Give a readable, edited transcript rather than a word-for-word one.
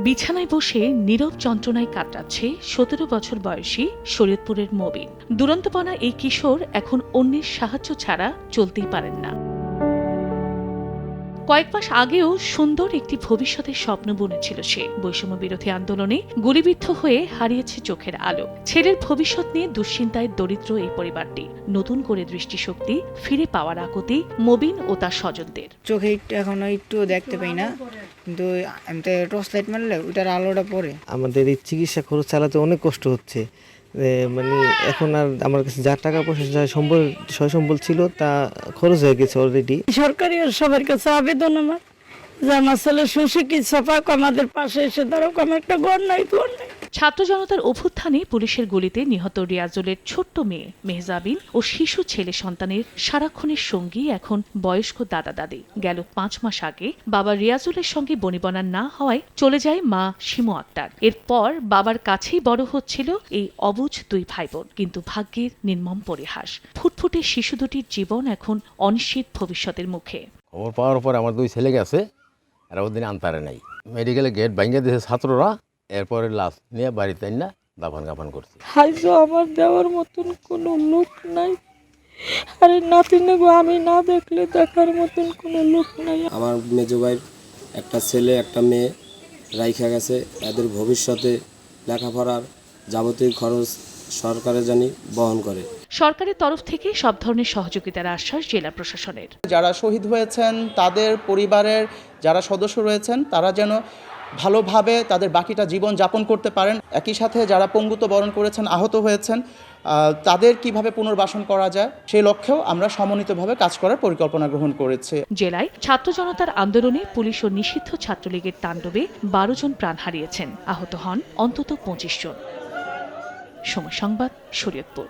বিছানায় বসে নীরব যন্ত্রণায় কাটাচ্ছে ১৭ বছর বয়সী শরীয়তপুরের মবিন। দুরন্তপনা এই কিশোর এখন অন্যের সাহায্য ছাড়া চলতেই পারেন না। কয়েক মাস আগেও সুন্দর একটি ভবিষ্যতের স্বপ্ন বুনেছিল সে। বৈষম্য বিরোধী আন্দোলনে গুলিবিদ্ধ হয়ে হারিয়েছে চোখের আলো। ছেলের ভবিষ্যৎ নিয়ে দুশ্চিন্তায় দরিদ্র এই পরিবারটি। নতুন করে দৃষ্টিশক্তি ফিরে পাওয়ার আকুতি মবিন ও তার স্বজনদের। চোখে এখন একটু দেখতে পাই না, কিন্তু আমি তো টর্চ লাইট মারলে ওইটার আলোটা পড়ে। আমাদের এই চিকিৎসা খরচ চালাতে অনেক কষ্ট হচ্ছে। মানে এখন আর আমার কাছে যা টাকা পয়সা সয় সম্বল ছিল তা খরচ হয়ে গেছে অলরেডি। সরকারি সবার কাছে আবেদন আমার যে আমার ছেলে সুচিকিৎসা পাক, আমাদের পাশে এসে দাঁড়াক, আমার একটা ঘর নাই, ঘর নাই। ছাত্র জনতার অভ্যুত্থানে পুলিশের গুলিতে নিহত রিয়াজুলের ছোট্ট মেয়ে মেহজাবিন ও শিশু ছেলে সন্তানের সারাক্ষণের সঙ্গী এখন বয়স্ক দাদা দাদি। গেল ৫ মাস আগে বাবা রিয়াজুলের সঙ্গে বনিবনা না হওয়ায় চলে যায় মা শিমু আক্তার। এরপর বাবার কাছেই বড় হচ্ছিল এই অবুঝ দুই ভাই বোন। কিন্তু ভাগ্যের নির্মম পরিহাস, ফুটফুটে শিশু দুটির জীবন এখন অনিশ্চিত ভবিষ্যতের মুখে। খবর পাওয়ার পর আমার 2 ছেলে গেছে, এরা ওদিন আনতারে নাই। মেডিকেলে গেট ভাঙিয়ে দিয়েছে ছাত্ররা, এরপরে লাশ নিয়ে বাড়িতে না দাফন কাফন করছে। হাইজো আমার দেওয়ার মতন কোনো লোক নাই, আরে নাতিনে গো, আমি না দেখলে দেখার মতন কোনো লোক নাই। আমার মেজো ভাইয়ের একটা ছেলে একটা মেয়ে রাইখা গেছে। এদের ভবিষ্যতে লেখাপড়ার যাবতীয় খরচ সরকারে জানি বহন করে। সরকারের তরফ থেকে সব ধরনের সহযোগিতার আশ্বাস জেলা প্রশাসনের। যারা শহীদ হয়েছেন তাদের পরিবারের যারা সদস্য রয়েছেন তারা যেন ভালোভাবে তাদের বাকিটা জীবন যাপন করতে পারেন। একই সাথে যারা পঙ্গুত্ব বরণ করেছেন, আহত হয়েছেন, তাদের কিভাবে পুনর্বাসন করা যায় সেই লক্ষ্যেও আমরা সমন্বিতভাবে কাজ করার পরিকল্পনা গ্রহণ করেছি। জেলায় ছাত্র জনতার আন্দোলনে পুলিশ ও নিষিদ্ধ ছাত্রলীগের তাণ্ডবে ১২ জন প্রাণ হারিয়েছেন, আহত হন অন্তত ২৫ জন। সময় সংবাদ, শরীয়তপুর।